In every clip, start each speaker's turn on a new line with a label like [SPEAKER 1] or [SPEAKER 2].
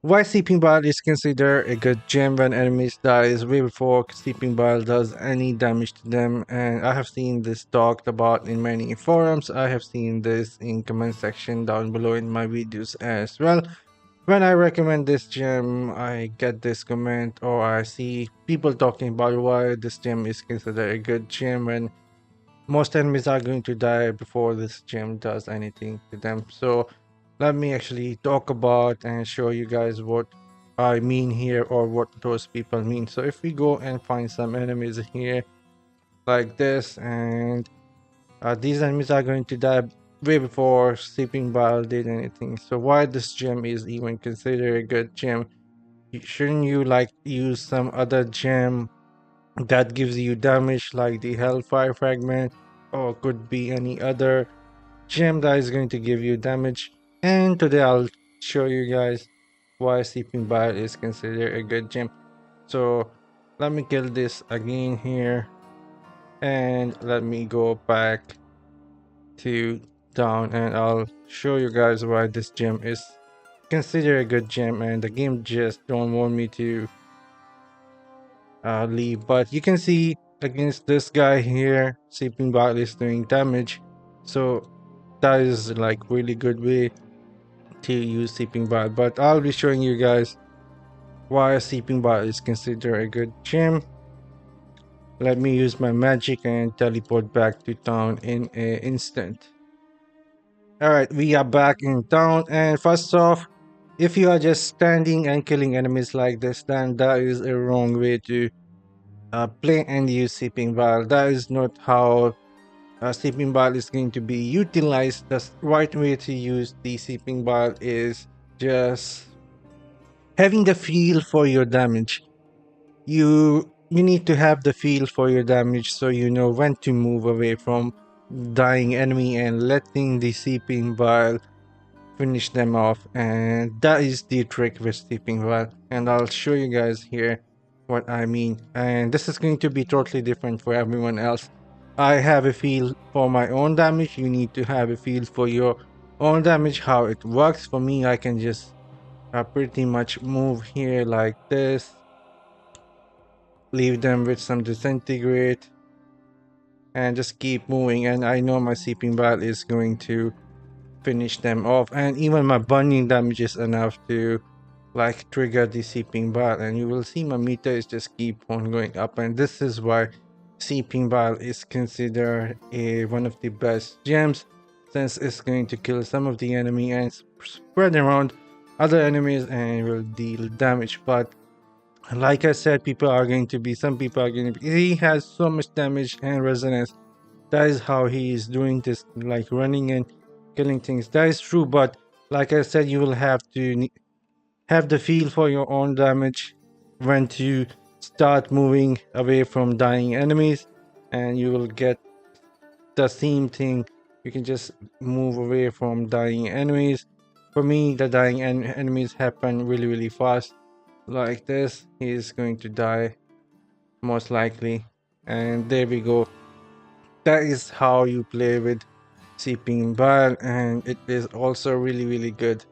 [SPEAKER 1] Why Seeping Bile is considered a good gem when enemies dies way before Seeping Bile does any damage to them, and I have seen this talked about in many forums. I have seen this in comment section down below in my videos as well. When I recommend this gem, I get this comment or I see people talking about why this gem is considered a good gem when most enemies are going to die before this gem does anything to them. So let me actually talk about and show you guys what I mean here or what those people mean. So if we go and find some enemies here like this, and these enemies are going to die way before Sleeping Bile did anything. So why this gem is even considered a good gem? Shouldn't you like use some other gem that gives you damage like the Hellfire Fragment, or could be any other gem that is going to give you damage? And today I'll show you guys why Sleeping Bile is considered a good gem. So let me kill this again here, and let me go back to down, and I'll show you guys why this gem is considered a good gem, and the game just don't want me to leave. But you can see against this guy here, Seeping Bile is doing damage, so that is like really good way to use Seeping Bile. But I'll be showing you guys why Seeping Bile is considered a good gem. Let me use my magic and teleport back to town in an instant. Alright, we are back in town, and first off, if you are just standing and killing enemies like this, then that is a wrong way to play and use Sleeping Bile. That is not how Sleeping Bile is going to be utilized. The right way to use the Sleeping Bile is just having the feel for your damage. You need to have the feel for your damage so you know when to move away from dying enemy and letting the Sleeping Bile finish them off, and that is the trick with Sleeping Bile, and I'll show you guys here what I mean. And this is going to be totally different for everyone else. I have a feel for my own damage, you need to have a feel for your own damage, how it works. For me, I can just pretty much move here like this, leave them with some disintegrate, and just keep moving, and I know my Sleeping Bile is going to finish them off, and even my burning damage is enough to like trigger the Seeping Bile, and you will see my meter is just keep on going up, and this is why Seeping Bile is considered one of the best gems, since it's going to kill some of the enemy and spread around other enemies and will deal damage. But like I said, some people are going to be, he has so much damage and resonance. That is how he is doing this, like running and killing things. That is true, but like I said, you will have to have the feel for your own damage when to start moving away from dying enemies, and you will get the same thing. You can just move away from dying enemies. For me, the dying enemies happen really fast. Like this, he is going to die most likely, and there we go. That is how you play with Seeping Bile, and it is also really good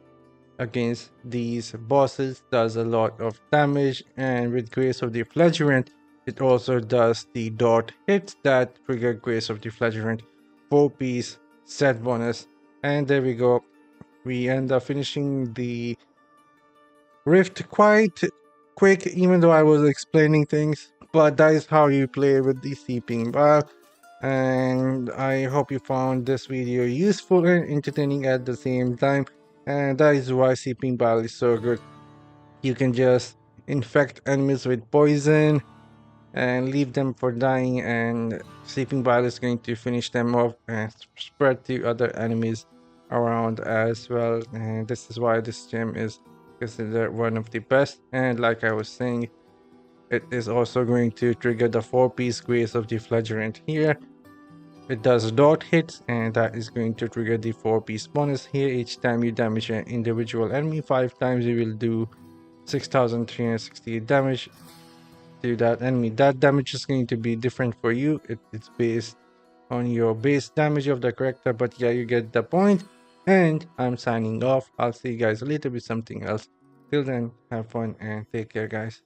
[SPEAKER 1] against these bosses. Does a lot of damage, and with Grace of the Flagellant, it also does the dot hits that trigger Grace of the Flagellant 4-piece set bonus. And there we go. We end up finishing the rift quite quick, even though I was explaining things. But that is how you play with the Seeping Bile. And I hope you found this video useful and entertaining at the same time, and that is why Seeping Bile is so good. You can just infect enemies with poison and leave them for dying, and Sleeping Bile is going to finish them off and spread to other enemies around as well. And this is why this gem is considered one of the best. And like I was saying, it is also going to trigger the 4-piece Grace of the Flagellant here. It does dot hits, and that is going to trigger the 4-piece bonus here. Each time you damage an individual enemy 5 times, you will do 6,368 damage to that enemy. That damage is going to be different for you. It's based on your base damage of the character, but yeah, you get the point. And I'm signing off. I'll see you guys later with something else. Till then, have fun and take care, guys.